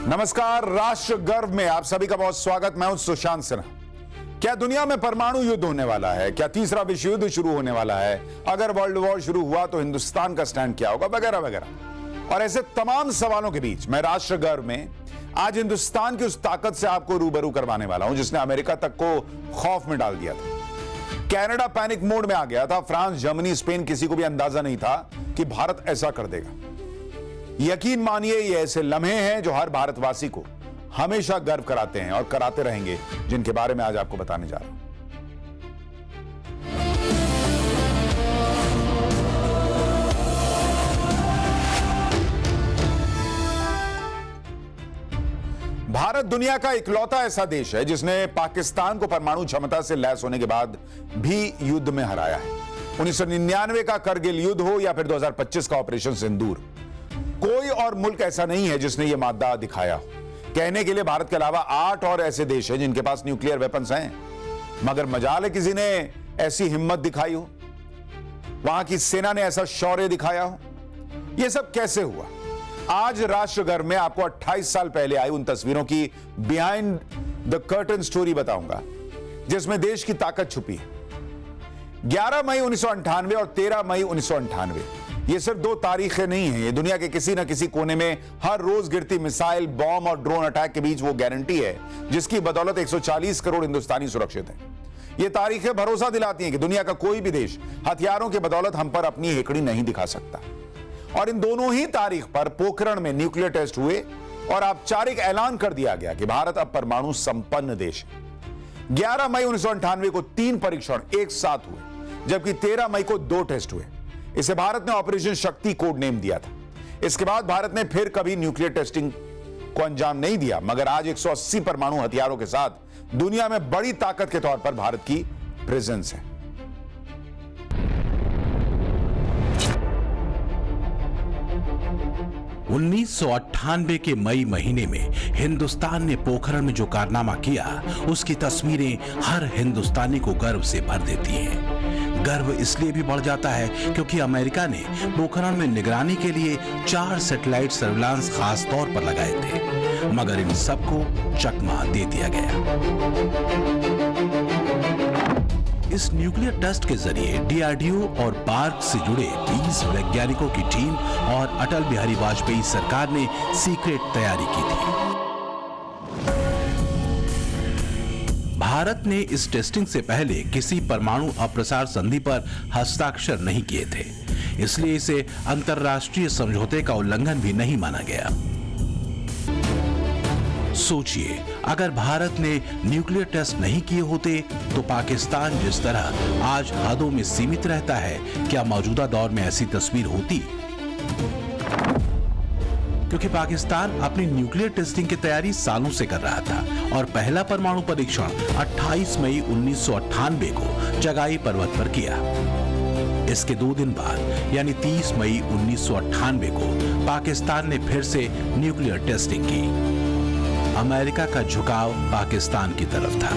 नमस्कार, राष्ट्र गर्व में आप सभी का बहुत स्वागत। मैं हूं सुशांत सिन्हा। क्या दुनिया में परमाणु युद्ध होने वाला है? क्या तीसरा विश्व युद्ध शुरू होने वाला है? अगर वर्ल्ड वॉर शुरू हुआ तो हिंदुस्तान का स्टैंड क्या होगा, वगैरह वगैरह। और ऐसे तमाम सवालों के बीच मैं राष्ट्र गर्व में आज हिंदुस्तान की उस ताकत से आपको रूबरू करवाने वाला हूं जिसने अमेरिका तक को खौफ में डाल दिया था। कनाडा पैनिक मोड में आ गया था। फ्रांस, जर्मनी, स्पेन, किसी को भी अंदाजा नहीं था कि भारत ऐसा कर देगा। यकीन मानिए, ये ऐसे लम्हे हैं जो हर भारतवासी को हमेशा गर्व कराते हैं और कराते रहेंगे, जिनके बारे में आज आपको बताने जा रहा हूं। भारत दुनिया का इकलौता ऐसा देश है जिसने पाकिस्तान को परमाणु क्षमता से लैस होने के बाद भी युद्ध में हराया है। 1999 का करगिल युद्ध हो या फिर 2025 का ऑपरेशन सिंदूर, कोई और मुल्क ऐसा नहीं है जिसने यह मादा दिखाया हो। कहने के लिए भारत के अलावा 8 और ऐसे देश हैं जिनके पास न्यूक्लियर वेपन्स हैं, मगर मजाल है किसी ने ऐसी हिम्मत दिखाई हो, वहां की सेना ने ऐसा शौर्य दिखाया हो। यह सब कैसे हुआ? आज राष्ट्रगर्व में आपको 28 साल पहले आई उन तस्वीरों की बिहाइंड द कर्टन स्टोरी बताऊंगा जिसमें देश की ताकत छुपी है। 11 मई 1998 और 13 मई 1998, ये सिर्फ दो तारीखें नहीं हैं, ये दुनिया के किसी न किसी कोने में हर रोज गिरती मिसाइल, बॉम्ब और ड्रोन अटैक के बीच वो गारंटी है जिसकी बदौलत 140 करोड़ हिंदुस्तानी सुरक्षित हैं। ये तारीखें भरोसा दिलाती हैं कि दुनिया का कोई भी देश हथियारों की बदौलत हम पर अपनी हेकड़ी नहीं दिखा सकता। और इन दोनों ही तारीख पर पोखरण में न्यूक्लियर टेस्ट हुए और औपचारिक ऐलान कर दिया गया कि भारत अब परमाणु संपन्न देश है। 11 मई 1998 को 3 परीक्षण एक साथ हुए, जबकि 13 मई को 2 टेस्ट हुए। इसे भारत ने ऑपरेशन शक्ति कोड नेम दिया था। इसके बाद भारत ने फिर कभी न्यूक्लियर टेस्टिंग को अंजाम नहीं दिया, मगर आज 180 परमाणु हथियारों के साथ दुनिया में बड़ी ताकत के तौर पर भारत की प्रेजेंस है। 1998 के मई महीने में हिंदुस्तान ने पोखरण में जो कारनामा किया, उसकी तस्वीरें हर हिंदुस्तानी को गर्व से भर देती हैं। गर्व इसलिए भी बढ़ जाता है क्योंकि अमेरिका ने पोखरण में निगरानी के लिए 4 सैटेलाइट सर्विलांस खास तौर पर लगाए थे, मगर इन सबको चकमा दे दिया गया। इस न्यूक्लियर टेस्ट के जरिए डीआरडीओ और बार्क से जुड़े 20 वैज्ञानिकों की टीम और अटल बिहारी वाजपेयी सरकार ने सीक्रेट तैयारी की थी। भारत ने इस टेस्टिंग से पहले किसी परमाणु अप्रसार संधि पर हस्ताक्षर नहीं किए थे, इसलिए इसे अंतर्राष्ट्रीय समझौते का उल्लंघन भी नहीं माना गया। सोचिए, अगर भारत ने न्यूक्लियर टेस्ट नहीं किए होते तो पाकिस्तान जिस तरह आज हदों में सीमित रहता है, क्या मौजूदा दौर में ऐसी तस्वीर होती? क्योंकि पाकिस्तान अपनी न्यूक्लियर टेस्टिंग की तैयारी सालों से कर रहा था और पहला परमाणु परीक्षण 28 मई 1998 को जगाई पर्वत पर किया। इसके 2 दिन बाद यानी 30 मई 1998 को पाकिस्तान ने फिर से न्यूक्लियर टेस्टिंग की। अमेरिका का झुकाव पाकिस्तान की तरफ था।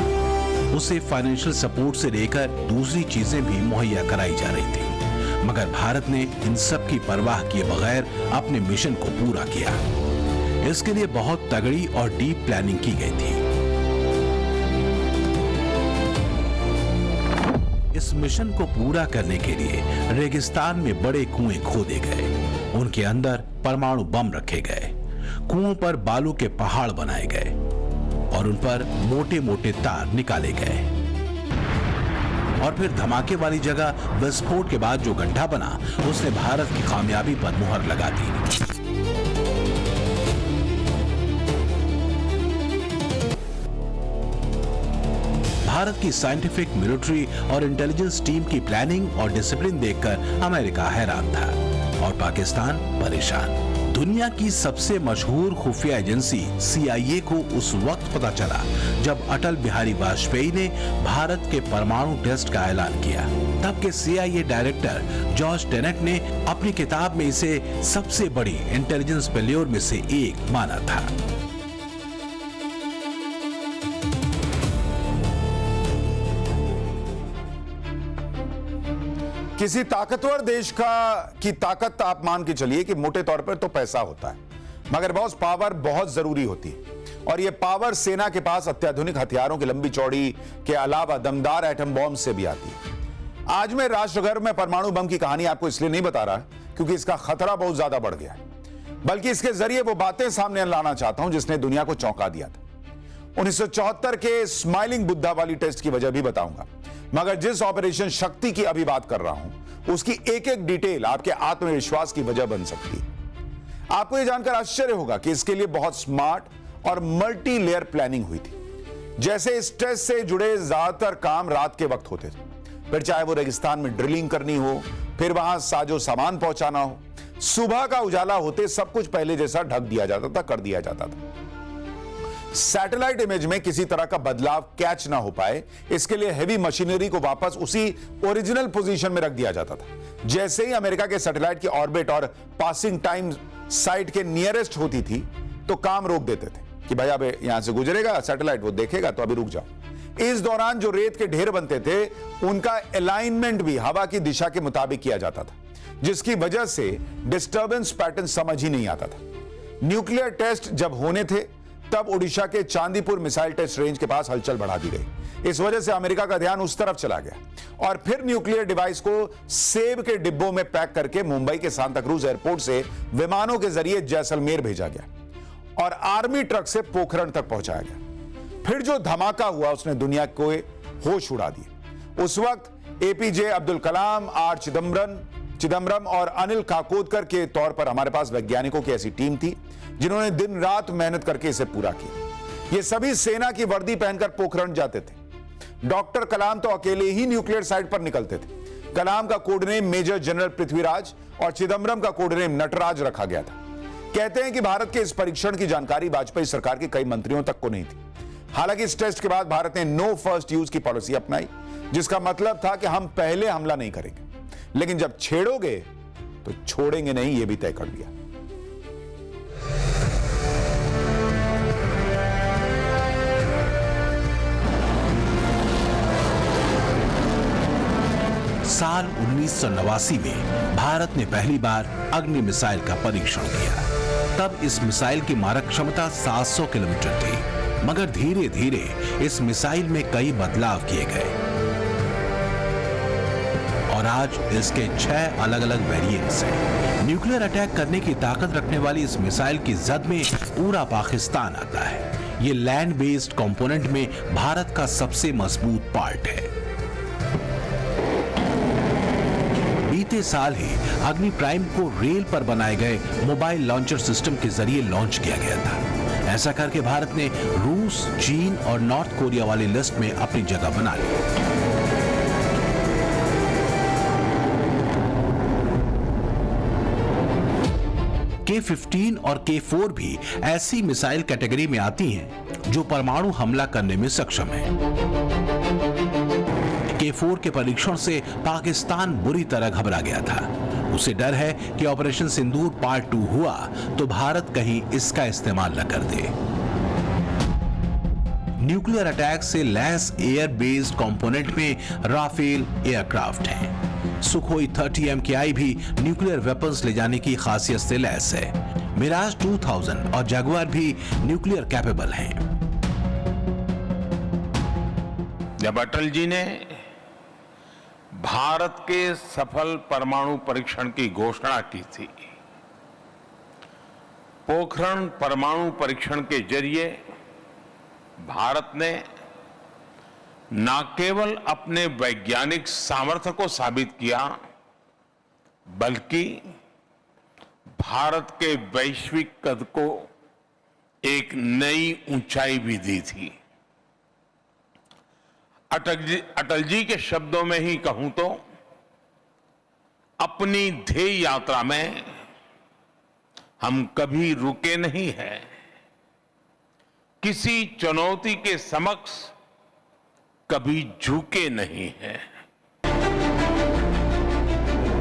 उसे फाइनेंशियल सपोर्ट से लेकर दूसरी चीजें भी मुहैया कराई जा रही थी, मगर भारत ने इन सब की परवाह किए बगैर अपने मिशन को पूरा किया। इसके लिए बहुत तगड़ी और डीप प्लानिंग की गई थी। इस मिशन को पूरा करने के लिए रेगिस्तान में बड़े कुएं खोदे गए, उनके अंदर परमाणु बम रखे गए, कुओं पर बालू के पहाड़ बनाए गए और उन पर मोटे मोटे तार निकाले गए। और फिर धमाके वाली जगह विस्फोट के बाद जो गड्ढा बना, उसने भारत की कामयाबी पर मुहर लगा दी। भारत की साइंटिफिक, मिलिट्री और इंटेलिजेंस टीम की प्लानिंग और डिसिप्लिन देखकर अमेरिका हैरान था और पाकिस्तान परेशान। दुनिया की सबसे मशहूर खुफिया एजेंसी CIA को उस वक्त पता चला जब अटल बिहारी वाजपेयी ने भारत के परमाणु टेस्ट का ऐलान किया। तब के CIA डायरेक्टर जॉर्ज टेनेट ने अपनी किताब में इसे सबसे बड़ी इंटेलिजेंस फेल्योर में से एक माना था। किसी ताकतवर देश की ताकत आप मान के चलिए कि मोटे तौर पर तो पैसा होता है, मगर बॉस पावर बहुत जरूरी होती है और यह पावर सेना के पास अत्याधुनिक हथियारों की लंबी चौड़ी के अलावा दमदार एटम बॉम्ब से भी आती है। आज मैं राष्ट्रगर्भ में परमाणु बम की कहानी आपको इसलिए नहीं बता रहा क्योंकि इसका खतरा बहुत ज्यादा बढ़ गया है, बल्कि इसके जरिए वो बातें सामने लाना चाहता हूं जिसने दुनिया को चौंका दिया था। 1974 के स्माइलिंग बुद्धा वाली टेस्ट की वजह भी बताऊंगा, मगर जिस ऑपरेशन शक्ति की अभी बात कर रहा हूं उसकी एक एक डिटेल आपके आत्मविश्वास की वजह बन सकती है। आपको यह जानकर आश्चर्य होगा कि इसके लिए बहुत स्मार्ट और मल्टी लेयर प्लानिंग हुई थी। जैसे इस टेस्ट से जुड़े ज्यादातर काम रात के वक्त होते थे, फिर चाहे वो रेगिस्तान में ड्रिलिंग करनी हो, फिर वहां साजो सामान पहुंचाना हो, सुबह का उजाला होते सब कुछ पहले जैसा ढक दिया जाता था, कर दिया जाता था। सैटेलाइट इमेज में किसी तरह का बदलाव कैच ना हो पाए, इसके लिए हेवी मशीनरी को वापस उसी ओरिजिनल पोजीशन में रख दिया जाता था। जैसे ही अमेरिका के सैटेलाइट की ऑर्बिट और पासिंग टाइम साइट के नियरेस्ट होती थी तो काम रोक देते थे कि भाई अब यहां से गुजरेगा सैटेलाइट, वो देखेगा तो अभी रुक जाओ। इस दौरान जो रेत के ढेर बनते थे उनका अलाइनमेंट भी हवा की दिशा के मुताबिक किया जाता था, जिसकी वजह से डिस्टर्बेंस पैटर्न समझ ही नहीं आता था। न्यूक्लियर टेस्ट जब होने थे तब ओडिशा के चांदीपुर मिसाइल टेस्ट रेंज के पास हलचल बढ़ा दी गई। इस वजह से अमेरिका का ध्यान उस तरफ चला गया और फिर न्यूक्लियर डिवाइस को सेब के डिब्बों में पैक करके मुंबई के सांता क्रूज एयरपोर्ट से विमानों के जरिए जैसलमेर भेजा गया और आर्मी ट्रक से पोखरण तक पहुंचाया गया। फिर जो धमाका हुआ उसने दुनिया को होश उड़ा दिए। उस वक्त एपीजे अब्दुल कलाम, आर चिदम्बरम और अनिल काकोदकर के तौर पर हमारे पास वैज्ञानिकों की ऐसी टीम थी जिन्होंने दिन रात मेहनत करके इसे पूरा किया। ये सभी सेना की वर्दी पहनकर पोखरण जाते थे। डॉक्टर कलाम तो अकेले ही न्यूक्लियर साइट पर निकलते थे। कलाम का code name major general Prithviraj और चिदम्बरम का कोड नेम नटराज रखा गया था। कहते हैं कि भारत के इस परीक्षण की जानकारी वाजपेयी सरकार के कई मंत्रियों तक को नहीं थी। हालांकि इस टेस्ट के बाद भारत ने नो फर्स्ट यूज की पॉलिसी अपनाई, जिसका मतलब था कि हम पहले हमला नहीं करेंगे, लेकिन जब छेड़ोगे तो छोड़ेंगे नहीं, यह भी तय कर लिया। साल 1989 में भारत ने पहली बार अग्नि मिसाइल का परीक्षण किया। तब इस मिसाइल की मारक क्षमता 700 किलोमीटर थी, मगर धीरे धीरे इस मिसाइल में कई बदलाव किए गए और आज इसके 6 अलग अलग वेरिएंट्स हैं। न्यूक्लियर अटैक करने की ताकत रखने वाली इस मिसाइल की जद में पूरा पाकिस्तान आता है। ये लैंड बेस्ड कंपोनेंट में भारत का सबसे मजबूत पार्ट है। बीते साल ही अग्नि प्राइम को रेल पर बनाए गए मोबाइल लॉन्चर सिस्टम के जरिए लॉन्च किया गया था। ऐसा करके भारत ने रूस, चीन और नॉर्थ कोरिया वाली लिस्ट में अपनी जगह बना ली। K-15 और K-4 भी ऐसी मिसाइल कैटेगरी में आती हैं जो परमाणु हमला करने में सक्षम है। K-4 के परीक्षण से पाकिस्तान बुरी तरह घबरा गया था। उसे डर है कि ऑपरेशन सिंदूर पार्ट 2 हुआ तो भारत कहीं इसका इस्तेमाल न कर दे। न्यूक्लियर अटैक से लैस एयर बेस्ड कंपोनेंट में राफेल एयरक्राफ्ट हैं। सुखोई 30 MKI भी न्यूक्लियर वेपन्स ले जाने की खासियत से लैस है। मिराज 2000 और जगुआर भी न्यूक्लियर कैपेबल हैं। जब अटल जी ने भारत के सफल परमाणु परीक्षण की घोषणा की थी, पोखरण परमाणु परीक्षण के जरिए भारत ने न केवल अपने वैज्ञानिक सामर्थ्य को साबित किया, बल्कि भारत के वैश्विक कद को एक नई ऊंचाई भी दी थी। अटल जी के शब्दों में ही कहूं तो अपनी ध्येय यात्रा में हम कभी रुके नहीं हैं, किसी चुनौती के समक्ष कभी झुके नहीं हैं।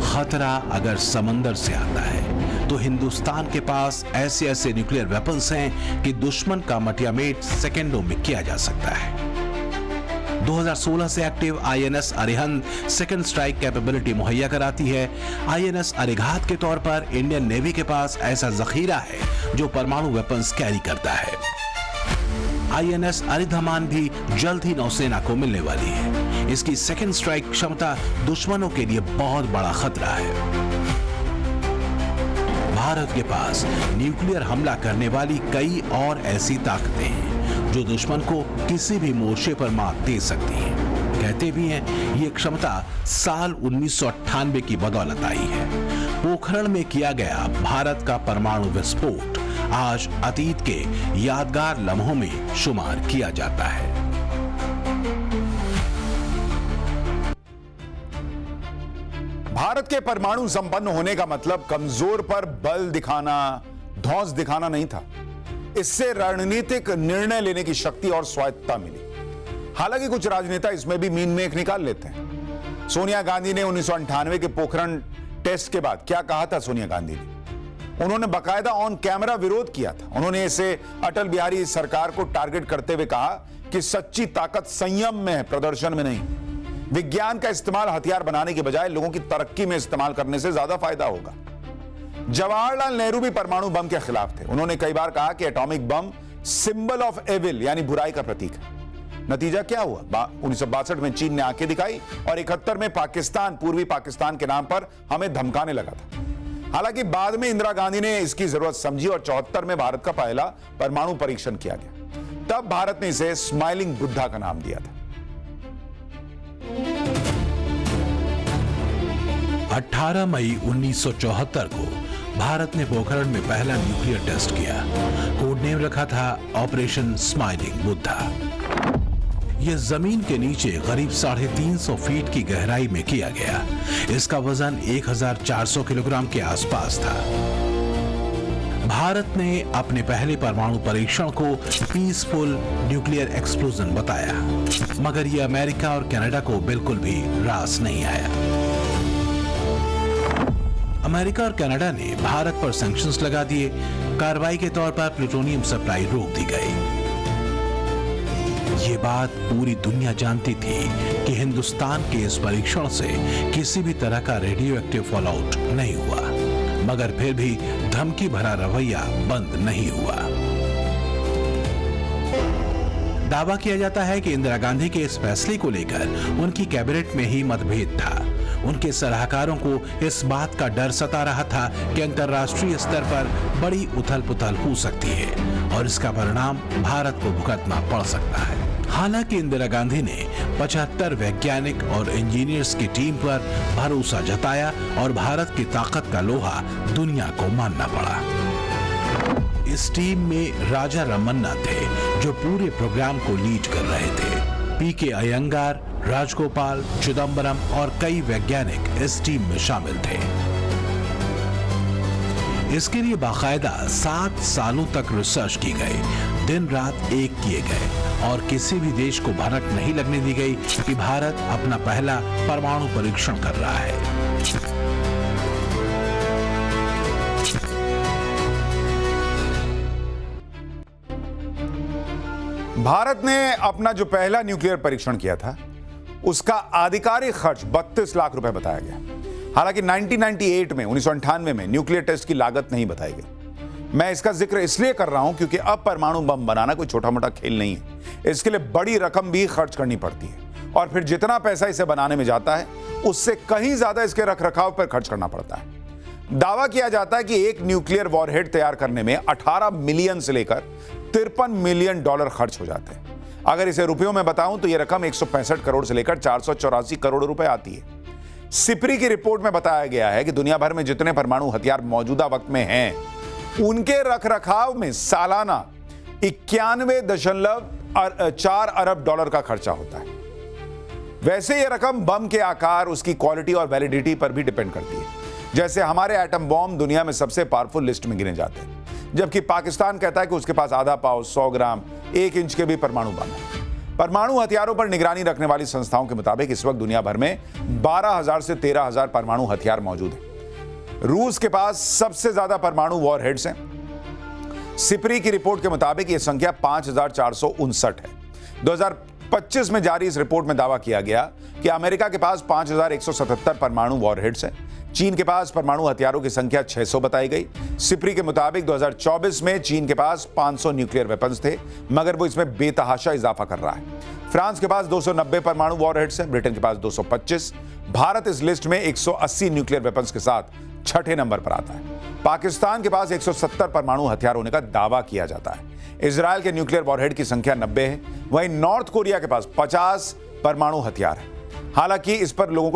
खतरा अगर समंदर से आता है तो हिंदुस्तान के पास ऐसे ऐसे न्यूक्लियर वेपन्स हैं कि दुश्मन का मटियामेट सेकेंडों में किया जा सकता है। 2016 से active INS Arihant second strike capability मुहैया कराती है। आईएनएस अरिघात के तौर पर इंडियन नेवी के पास ऐसा जखीरा है जो परमाणु वेपन्स कैरी करता है। आईएनएस अरिधमान भी जल्द ही नौसेना को मिलने वाली है। इसकी सेकंड स्ट्राइक क्षमता दुश्मनों के लिए बहुत बड़ा खतरा है। भारत के पास न्यूक्लियर हमला करने वाली कई और ऐसी ताकतें हैं जो दुश्मन को किसी भी मोर्चे पर मात दे सकती हैं। कहते भी हैं ये क्षमता साल 1998 की बदौलत आई है। पोखरण में किया गया भारत का परमाणु विस्फोट आज अतीत के यादगार लम्हों में शुमार किया जाता है। भारत के परमाणु संपन्न होने का मतलब कमजोर पर बल दिखाना, धौंस दिखाना नहीं था। इससे रणनीतिक निर्णय लेने की शक्ति और स्वायत्तता मिली। हालांकि कुछ राजनेता इसमें भी मीन मेख निकाल लेते हैं। सोनिया गांधी ने 1998 के पोखरण टेस्ट के बाद क्या कहा था? सोनिया गांधी ने उन्होंने बाकायदा ऑन कैमरा विरोध किया था। उन्होंने इसे अटल बिहारी सरकार को टारगेट करते हुए कहा कि सच्ची ताकत संयम में है, प्रदर्शन में नहीं। विज्ञान का इस्तेमाल हथियार बनाने के बजाय लोगों की तरक्की में इस्तेमाल करने से ज्यादा फायदा होगा। जवाहरलाल नेहरू भी परमाणु बम के खिलाफ थे। उन्होंने कई बार कहा कि atomic bomb symbol of evil यानी बुराई का प्रतीक है। नतीजा क्या हुआ? 1962 में चीन ने आंखें दिखाई और 71 में पाकिस्तान, पूर्वी पाकिस्तान के नाम पर हमें धमकाने लगा था। हालांकि बाद में इंदिरा गांधी ने इसकी जरूरत समझी और 74 में भारत का पहला परमाणु परीक्षण किया गया। तब भारत ने इसे स्माइलिंग बुद्धा का नाम दिया था। 18 मई 1974 को भारत ने पोखरण में पहला न्यूक्लियर टेस्ट किया। कोड नेम रखा था ऑपरेशन स्माइलिंग बुद्धा। यह जमीन के नीचे करीब 350 फीट की गहराई में किया गया। इसका वजन 1400 किलोग्राम के आसपास था। भारत ने अपने पहले परमाणु परीक्षण को पीसफुल न्यूक्लियर एक्सप्लोजन बताया, मगर यह अमेरिका और कनाडा को बिल्कुल भी रास नहीं आया। अमेरिका और कनाडा ने भारत पर सैंक्शंस लगा दिए। कार्रवाई के तौर पर प्लूटोनियम सप्लाई रोक दी गई। ये बात पूरी दुनिया जानती थी कि हिंदुस्तान के इस परीक्षण से किसी भी तरह का रेडियो एक्टिव फॉलआउट नहीं हुआ, मगर फिर भी धमकी भरा रवैया बंद नहीं हुआ। दावा किया जाता है कि इंदिरा गांधी के इस फैसले को लेकर उनकी कैबिनेट में ही मतभेद था। उनके सलाहकारों को इस बात का डर सता रहा था कि अंतर्राष्ट्रीय स्तर पर बड़ी उथल पुथल हो सकती है और इसका परिणाम भारत को भुगतना पड़ सकता है। हालांकि इंदिरा गांधी ने 75 वैज्ञानिक और इंजीनियर्स की टीम पर भरोसा जताया और भारत की ताकत का लोहा दुनिया को मानना पड़ा। इस टीम में राजा रमन्ना थे जो पूरे प्रोग्राम को लीड कर रहे थे। पीके अयंगार, राजगोपाल, चिदम्बरम और कई वैज्ञानिक इस टीम में शामिल थे। इसके लिए बाकायदा 7 सालों तक रिसर्च की गई, दिन रात एक किए गए और किसी भी देश को भनक नहीं लगने दी गई कि भारत अपना पहला परमाणु परीक्षण कर रहा है। भारत ने अपना जो पहला न्यूक्लियर परीक्षण किया था उसका आधिकारिक खर्च 32 लाख रुपए बताया गया। हालांकि 1998 में 1998 में न्यूक्लियर टेस्ट की लागत नहीं बताई गई। मैं इसका जिक्र इसलिए कर रहा हूं क्योंकि अब परमाणु बम बनाना कोई छोटा मोटा खेल नहीं है। इसके लिए बड़ी रकम भी खर्च करनी पड़ती है और फिर जितना पैसा इसे बनाने में जाता है उससे कहीं ज्यादा इसके रखरखाव पर खर्च करना पड़ता है। दावा किया जाता है कि एक न्यूक्लियर वॉरहेड तैयार करने में 18 मिलियन से लेकर 53 मिलियन डॉलर खर्च हो जाते हैं। अगर इसे रुपयों में बताऊं तो यह रकम 165 करोड़ से लेकर 484 करोड़ रुपए आती है। सिप्री की रिपोर्ट में बताया गया है कि दुनिया भर में जितने परमाणु हथियार मौजूदा वक्त में हैं उनके रखरखाव में सालाना 91.4 अरब डॉलर का खर्चा होता है। वैसे यह रकम बम के आकार, उसकी क्वालिटी और वैलिडिटी पर भी डिपेंड करती है। जैसे हमारे एटम बॉम्ब दुनिया में सबसे पावरफुल लिस्ट में गिने जाते हैं, जबकि पाकिस्तान कहता है कि उसके पास आधा पाव, 100 ग्राम, 1 इंच के भी परमाणु बम है। परमाणु हथियारों पर निगरानी रखने वाली संस्थाओं के मुताबिक इस वक्त दुनिया भर में 12,000 से 13,000 परमाणु हथियार मौजूद हैं। रूस के पास सबसे ज्यादा परमाणु वॉरहेड्स हैं। सिप्री की रिपोर्ट के मुताबिक यह संख्या 5,459 है। 2025 में जारी इस रिपोर्ट में दावा किया गया कि अमेरिका के पास 5177 परमाणु वॉरहेड्स हैं। चीन के पास परमाणु हथियारों की संख्या 600 बताई गई। सिप्री के मुताबिक 2024 में चीन के पास 500 न्यूक्लियर वेपन्स थे, मगर वो इसमें बेतहाशा इजाफा कर रहा है। फ्रांस के पास 290 परमाणु वॉरहेड्स हैं, ब्रिटेन के पास 225। भारत इस लिस्ट में 180 न्यूक्लियर वेपन्स के साथ छठे नंबर पर आता है। पाकिस्तान के पास 170 परमाणु हथियार होने का दावा किया जाता है। इजरायल के न्यूक्लियर वॉरहेड की संख्या 90 है। वहीं नॉर्थ कोरिया के पास 50 परमाणु हथियार है। हालांकि इस पर लोगों को